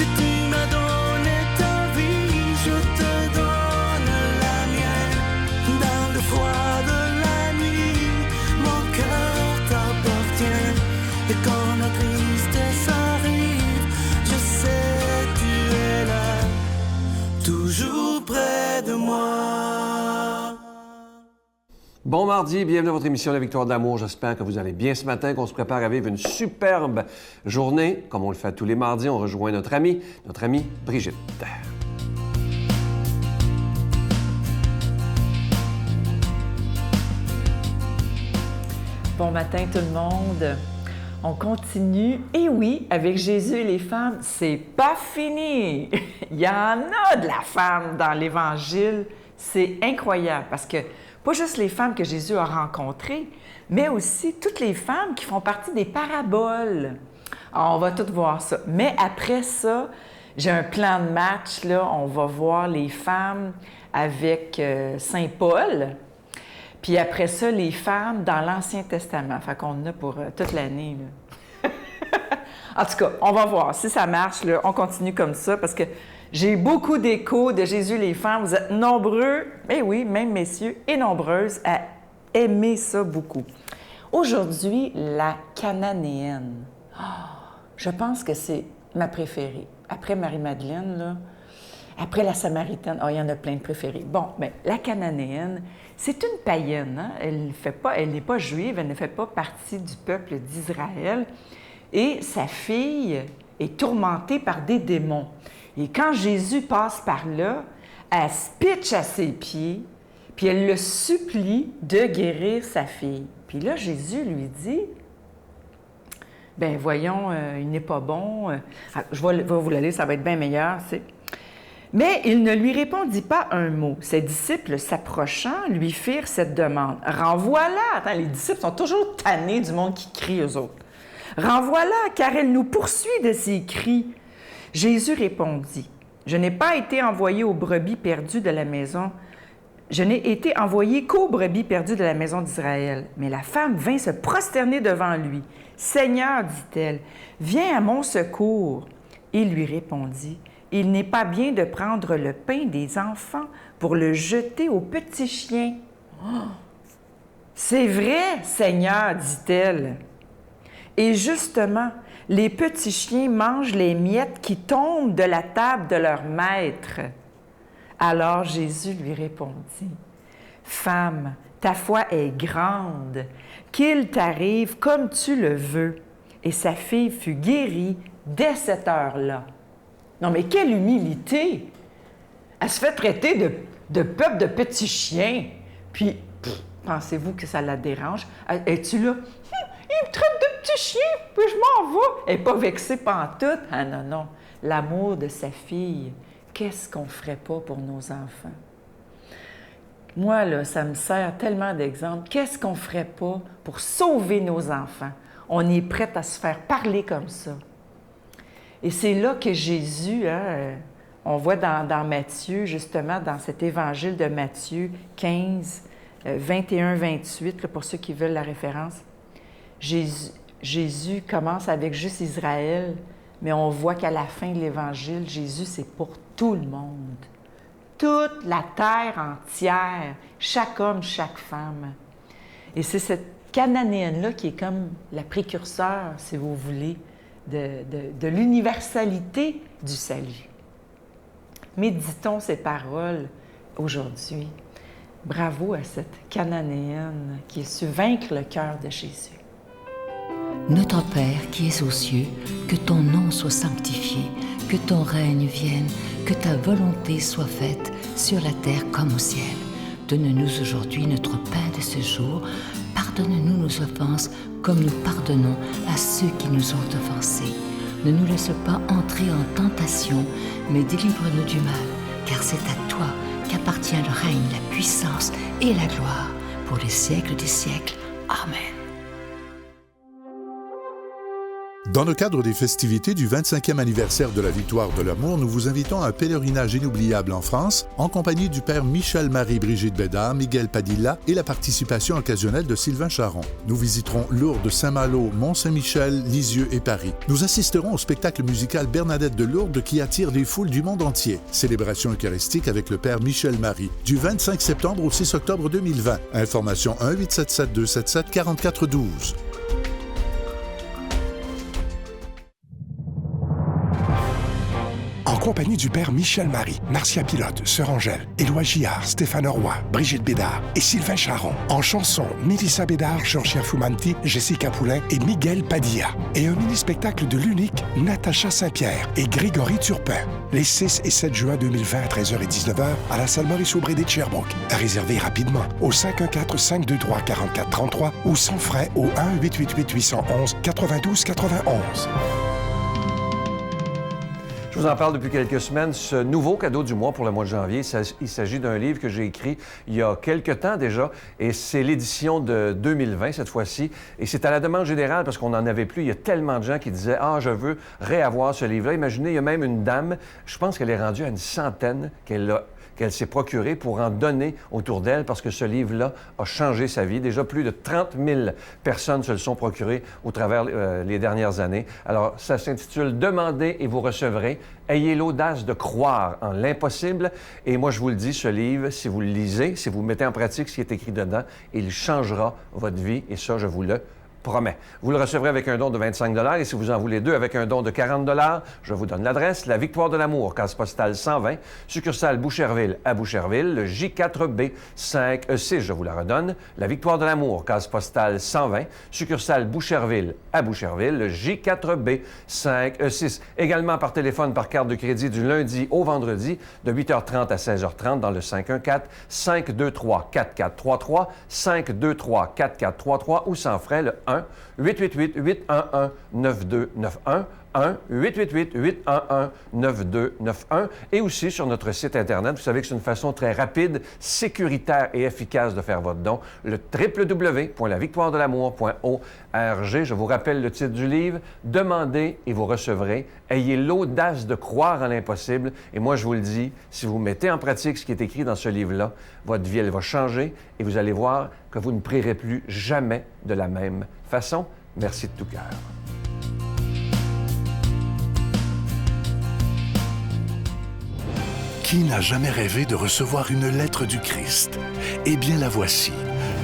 Si tu m'as donné ta vie, je te donne la mienne. Dans le froid de la nuit, mon cœur t'appartient. Et quand la tristesse arrive, je sais tu es là, toujours près de moi. Bon mardi, bienvenue à votre émission La Victoire de l'amour. J'espère que vous allez bien ce matin, qu'on se prépare à vivre une superbe journée. Comme on le fait tous les mardis, on rejoint notre amie Brigitte. Bon matin tout le monde. On continue. Et oui, avec Jésus et les femmes, c'est pas fini. Il y en a de la femme dans l'Évangile. C'est incroyable parce que pas juste les femmes que Jésus a rencontrées, mais aussi toutes les femmes qui font partie des paraboles. Alors, on va tout voir ça. Mais après ça, j'ai un plan de match. Là. On va voir les femmes avec Saint Paul. Puis après ça, les femmes dans l'Ancien Testament. Fait qu'on en a pour toute l'année. Là. En tout cas, on va voir. Si ça marche, là, on continue comme ça parce que j'ai beaucoup d'échos de Jésus les femmes. Vous êtes nombreux, eh oui, même messieurs et nombreuses, à aimer ça beaucoup. Aujourd'hui, la Cananéenne. Oh, je pense que c'est ma préférée. Après Marie-Madeleine, là, après la Samaritaine, il y en a plein de préférées. Bon, bien, la Cananéenne, c'est une païenne. Hein? Elle n'est pas juive, elle ne fait pas partie du peuple d'Israël. Et sa fille est tourmentée par des démons. Et quand Jésus passe par là, elle se pitche à ses pieds, puis elle le supplie de guérir sa fille. Puis là, Jésus lui dit, « Bien, voyons, il n'est pas bon. Je vais vous le lire, ça va être bien meilleur. » Mais il ne lui répondit pas un mot. Ses disciples, s'approchant, lui firent cette demande. « Renvoie-la! » Attends, les disciples sont toujours tannés du monde qui crie eux autres. « Renvoie-la, car elle nous poursuit de ses cris. » Jésus répondit, « Je n'ai pas été envoyé aux brebis perdues de la maison. Je n'ai été envoyé qu'aux brebis perdues de la maison d'Israël. » Mais la femme vint se prosterner devant lui. « Seigneur, dit-elle, viens à mon secours. » Il lui répondit, « Il n'est pas bien de prendre le pain des enfants pour le jeter aux petits chiens. »« Oh, c'est vrai, Seigneur, dit-elle. Et justement, les petits chiens mangent les miettes qui tombent de la table de leur maître. » Alors Jésus lui répondit, « Femme, ta foi est grande, qu'il t'arrive comme tu le veux. » Et sa fille fut guérie dès cette heure-là. Non, mais quelle humilité! Elle se fait traiter de peuple de petits chiens. Puis, pensez-vous que ça la dérange? Es-tu là? Il me traite de petit chien, puis je m'en vais. Elle n'est pas vexée pantoute. Ah non, non. L'amour de sa fille, qu'est-ce qu'on ne ferait pas pour nos enfants? Moi, là, ça me sert tellement d'exemple. Qu'est-ce qu'on ne ferait pas pour sauver nos enfants? On est prêt à se faire parler comme ça. Et c'est là que Jésus, hein, on voit dans Matthieu, justement, dans cet évangile de Matthieu 15, 21-28, là, pour ceux qui veulent la référence, Jésus commence avec juste Israël, mais on voit qu'à la fin de l'Évangile, Jésus, c'est pour tout le monde. Toute la terre entière, chaque homme, chaque femme. Et c'est cette Cananéenne-là qui est comme la précurseur, si vous voulez, de l'universalité du salut. Méditons ces paroles aujourd'hui. Bravo à cette Cananéenne qui a su vaincre le cœur de Jésus. Notre Père qui es aux cieux, que ton nom soit sanctifié, que ton règne vienne, que ta volonté soit faite sur la terre comme au ciel. Donne-nous aujourd'hui notre pain de ce jour. Pardonne-nous nos offenses comme nous pardonnons à ceux qui nous ont offensés. Ne nous laisse pas entrer en tentation, mais délivre-nous du mal, car c'est à toi qu'appartient le règne, la puissance et la gloire pour les siècles des siècles. Amen. Dans le cadre des festivités du 25e anniversaire de la Victoire de l'Amour, nous vous invitons à un pèlerinage inoubliable en France, en compagnie du père Michel-Marie Brigitte Bédard, Miguel Padilla et la participation occasionnelle de Sylvain Charon. Nous visiterons Lourdes, Saint-Malo, Mont-Saint-Michel, Lisieux et Paris. Nous assisterons au spectacle musical Bernadette de Lourdes qui attire des foules du monde entier. Célébration eucharistique avec le père Michel-Marie, du 25 septembre au 6 octobre 2020. Information 1-877-277-4412. En compagnie du père Michel-Marie, Marcia Pilote, Sœur Angèle, Éloi Gillard, Stéphane Roy, Brigitte Bédard et Sylvain Charon. En chanson, Mélissa Bédard, Georgia Fumanti, Jessica Poulain et Miguel Padilla. Et un mini-spectacle de l'unique Natacha Saint-Pierre et Grégory Turpin. Les 6 et 7 juin 2020 à 13h et 19h à la salle Maurice-Aubry de Sherbrooke. À réserver rapidement au 514-523-4433 ou sans frais au 1-888-811-9291. Je vous en parle depuis quelques semaines. Ce nouveau cadeau du mois pour le mois de janvier, il s'agit d'un livre que j'ai écrit il y a quelques temps déjà, et c'est l'édition de 2020 cette fois-ci. Et c'est à la demande générale parce qu'on n'en avait plus. Il y a tellement de gens qui disaient « Ah, je veux réavoir ce livre-là ». Imaginez, il y a même une dame, je pense qu'elle est rendue à une centaine qu'elle s'est procurée pour en donner autour d'elle parce que ce livre-là a changé sa vie. Déjà, plus de 30 000 personnes se le sont procurées au travers les dernières années. Alors, ça s'intitule « Demandez et vous recevrez ». Ayez l'audace de croire en l'impossible. Et moi, je vous le dis, ce livre, si vous le lisez, si vous mettez en pratique ce qui est écrit dedans, il changera votre vie. Et ça, je vous le promets. Vous le recevrez avec un don de 25 $ et si vous en voulez deux avec un don de 40 $, je vous donne l'adresse, la Victoire de l'Amour, case postale 120, succursale Boucherville à Boucherville, le J4B 5E6, je vous la redonne, la Victoire de l'Amour, case postale 120, succursale Boucherville à Boucherville, le J4B 5E6. Également par téléphone, par carte de crédit du lundi au vendredi, de 8h30 à 16h30 dans le 514-523-4433, 523-4433 ou sans frais, le 1-888-811-9291, 1-888-811-9291 et aussi sur notre site Internet. Vous savez que c'est une façon très rapide, sécuritaire et efficace de faire votre don, le www.lavictoiredelamour.org. Je vous rappelle le titre du livre, « Demandez et vous recevrez. Ayez l'audace de croire en l'impossible. » Et moi, je vous le dis, si vous mettez en pratique ce qui est écrit dans ce livre-là, votre vie, elle va changer et vous allez voir que vous ne prierez plus jamais de la même façon. Merci de tout cœur. Qui n'a jamais rêvé de recevoir une lettre du Christ? Eh bien, la voici,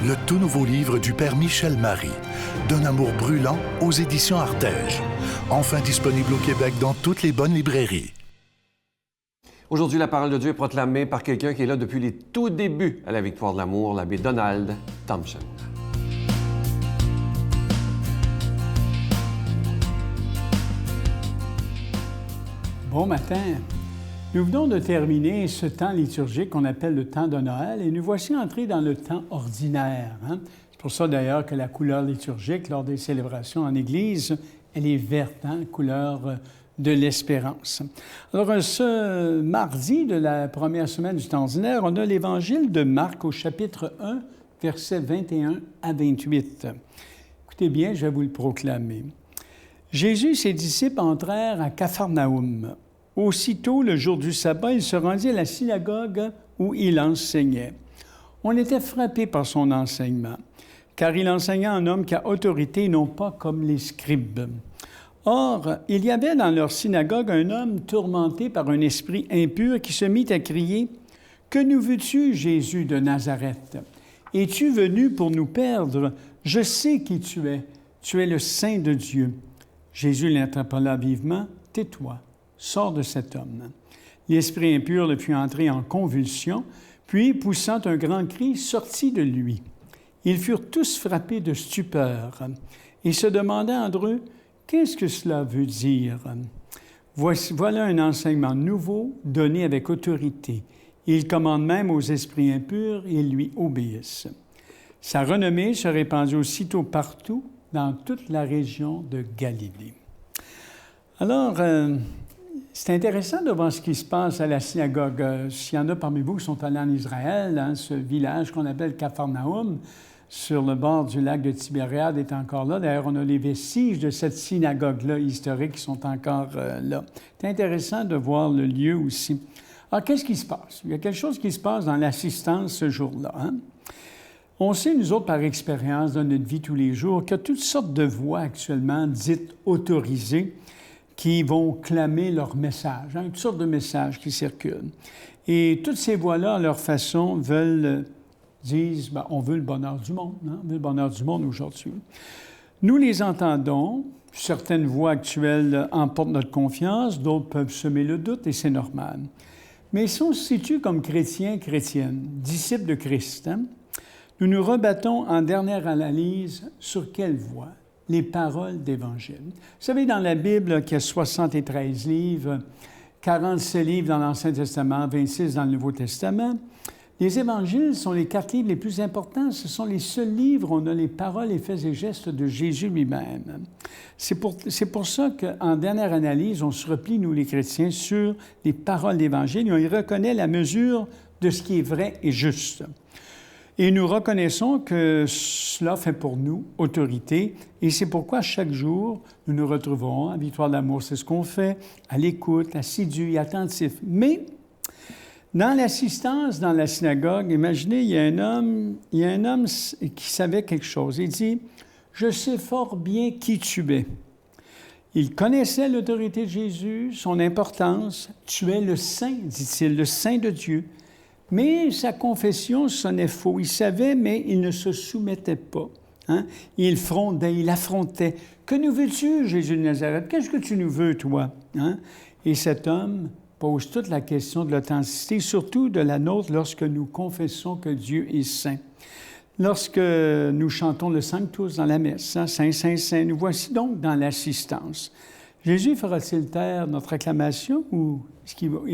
le tout nouveau livre du père Michel-Marie, D'un amour brûlant aux éditions Artege. Enfin disponible au Québec dans toutes les bonnes librairies. Aujourd'hui, la parole de Dieu est proclamée par quelqu'un qui est là depuis les tout débuts à la Victoire de l'Amour, l'abbé Donald Thompson. Bon matin. Nous venons de terminer ce temps liturgique qu'on appelle le temps de Noël et nous voici entrés dans le temps ordinaire. C'est pour ça d'ailleurs que la couleur liturgique lors des célébrations en Église, elle est verte, couleur de l'espérance. Alors ce mardi de la première semaine du temps ordinaire, on a l'Évangile de Marc au chapitre 1, versets 21 à 28. Écoutez bien, je vais vous le proclamer. Jésus et ses disciples entrèrent à Capharnaüm. Aussitôt, le jour du sabbat, il se rendit à la synagogue où il enseignait. On était frappé par son enseignement, car il enseignait en homme qui a autorité, non pas comme les scribes. Or, il y avait dans leur synagogue un homme tourmenté par un esprit impur qui se mit à crier « Que nous veux-tu, Jésus de Nazareth? Es-tu venu pour nous perdre? Je sais qui tu es le Saint de Dieu. » Jésus l'interpella vivement « Tais-toi. Sors de cet homme. » L'esprit impur le fit entrer en convulsion, puis, poussant un grand cri, sortit de lui. Ils furent tous frappés de stupeur et se demandaient entre eux, « Qu'est-ce que cela veut dire? » Voilà un enseignement nouveau donné avec autorité. Il commande même aux esprits impurs et ils lui obéissent. Sa renommée se répandit aussitôt partout dans toute la région de Galilée. Alors, c'est intéressant de voir ce qui se passe à la synagogue. S'il y en a parmi vous qui sont allés en Israël, ce village qu'on appelle Capharnaüm, sur le bord du lac de Tibériade est encore là. D'ailleurs, on a les vestiges de cette synagogue-là historique qui sont encore là. C'est intéressant de voir le lieu aussi. Alors, qu'est-ce qui se passe? Il y a quelque chose qui se passe dans l'assistance ce jour-là. Hein? On sait, nous autres, par expérience, dans notre vie tous les jours, qu'il y a toutes sortes de voix actuellement dites autorisées qui vont clamer leur message, hein? Toutes sortes de messages qui circulent. Et toutes ces voix-là, à leur façon, disent, bien, on veut le bonheur du monde, hein? On veut le bonheur du monde aujourd'hui. Nous les entendons, certaines voix actuelles emportent notre confiance, d'autres peuvent semer le doute, et c'est normal. Mais si on se situe comme chrétiens, chrétiennes, disciples de Christ, hein? Nous nous rebattons en dernière analyse sur quelle voie? Les paroles d'Évangile. Vous savez, dans la Bible, qui a 73 livres, 47 livres dans l'Ancien Testament, 26 dans le Nouveau Testament, les Évangiles sont les 4 livres les plus importants. Ce sont les seuls livres où on a les paroles, les faits et gestes de Jésus lui-même. C'est pour ça qu'en dernière analyse, on se replie, nous les chrétiens, sur les paroles d'Évangile et on y reconnaît la mesure de ce qui est vrai et juste. Et nous reconnaissons que cela fait pour nous autorité et c'est pourquoi chaque jour, nous nous retrouvons à Victoire d'amour, c'est ce qu'on fait, à l'écoute, assidu et attentif. Mais dans l'assistance dans la synagogue, imaginez, il y a un homme qui savait quelque chose. Il dit, « Je sais fort bien qui tu es. » Il connaissait l'autorité de Jésus, son importance. « Tu es le Saint, dit-il, le Saint de Dieu. » Mais sa confession sonnait faux. Il savait, mais il ne se soumettait pas. Hein? Il frondait, il affrontait. « Que nous veux-tu, Jésus de Nazareth? Qu'est-ce que tu nous veux, toi? Hein? » Et cet homme pose toute la question de l'authenticité, surtout de la nôtre lorsque nous confessons que Dieu est saint. Lorsque nous chantons le Sanctus dans la messe, hein? Saint, Saint, Saint, nous voici donc dans l'assistance. Jésus fera-t-il taire notre acclamation ou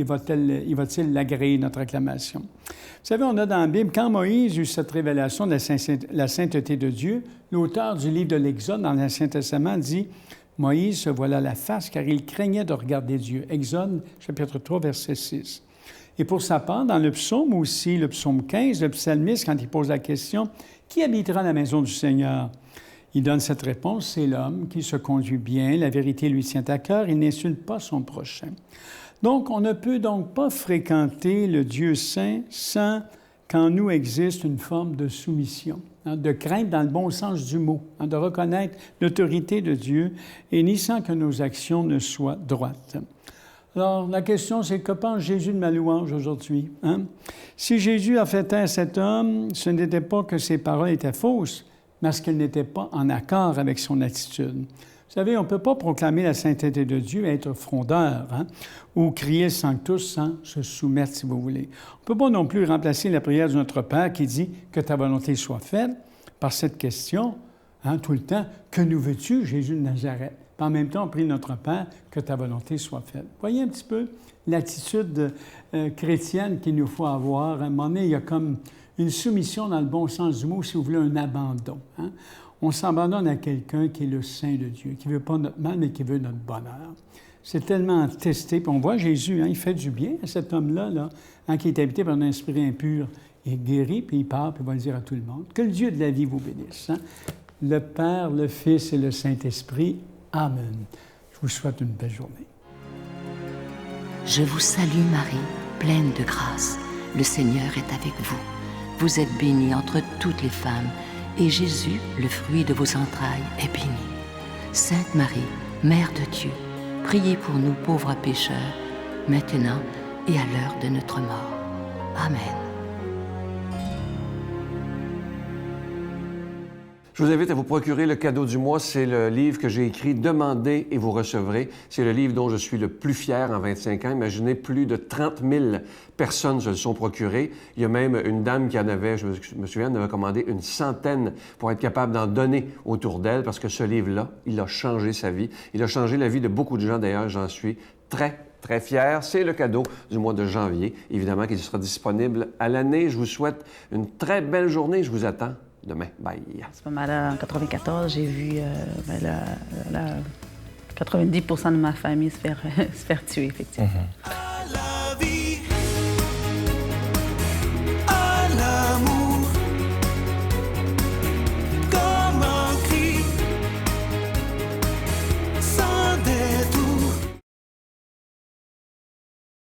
va-t-il l'agréer, notre acclamation? Vous savez, on a dans la Bible, quand Moïse eut cette révélation de la sainteté de Dieu, l'auteur du livre de l'Exode dans l'Ancien Testament dit « Moïse se voila la face car il craignait de regarder Dieu. » Exode, chapitre 3, verset 6. Et pour sa part, dans le psaume aussi, le psaume 15, le psalmiste, quand il pose la question « Qui habitera la maison du Seigneur? » Il donne cette réponse, c'est l'homme qui se conduit bien, la vérité lui tient à cœur, il n'insulte pas son prochain. Donc, on ne peut donc pas fréquenter le Dieu saint sans qu'en nous existe une forme de soumission, hein, de crainte dans le bon sens du mot, hein, de reconnaître l'autorité de Dieu et ni sans que nos actions ne soient droites. Alors, la question, c'est que pense Jésus de ma louange aujourd'hui? Hein? Si Jésus a fait taire à cet homme, ce n'était pas que ses paroles étaient fausses, parce qu'elle n'était pas en accord avec son attitude. Vous savez, on ne peut pas proclamer la sainteté de Dieu et être frondeur, hein, ou crier le Sanctus sans se soumettre, si vous voulez. On ne peut pas non plus remplacer la prière de notre Père qui dit « Que ta volonté soit faite » par cette question, hein, tout le temps, « Que nous veux-tu, Jésus de Nazareth? » En même temps, on prie notre Père « Que ta volonté soit faite ». Voyez un petit peu l'attitude chrétienne qu'il nous faut avoir. À un moment donné, il y a comme une soumission dans le bon sens du mot, si vous voulez, un abandon. Hein? On s'abandonne à quelqu'un qui est le Saint de Dieu, qui ne veut pas notre mal, mais qui veut notre bonheur. C'est tellement testé. Puis on voit Jésus, hein, il fait du bien à cet homme-là, là, hein, qui est habité par un esprit impur. Il est guéri, puis il part, puis il va le dire à tout le monde. Que le Dieu de la vie vous bénisse. Hein? Le Père, le Fils et le Saint-Esprit. Amen. Je vous souhaite une belle journée. Je vous salue Marie, pleine de grâce. Le Seigneur est avec vous. Vous êtes bénie entre toutes les femmes, et Jésus, le fruit de vos entrailles, est béni. Sainte Marie, Mère de Dieu, priez pour nous pauvres pécheurs, maintenant et à l'heure de notre mort. Amen. Je vous invite à vous procurer le cadeau du mois. C'est le livre que j'ai écrit « Demandez et vous recevrez ». C'est le livre dont je suis le plus fier en 25 ans. Imaginez, plus de 30 000 personnes se le sont procurées. Il y a même une dame qui en avait, je me souviens, en avait commandé une centaine pour être capable d'en donner autour d'elle parce que ce livre-là, il a changé sa vie. Il a changé la vie de beaucoup de gens, d'ailleurs, j'en suis très fier. C'est le cadeau du mois de janvier. Évidemment qu'il sera disponible à l'année. Je vous souhaite une très belle journée. Je vous attends demain. Bye. À ce moment-là, en 94, j'ai vu 90% de ma famille se faire tuer, effectivement.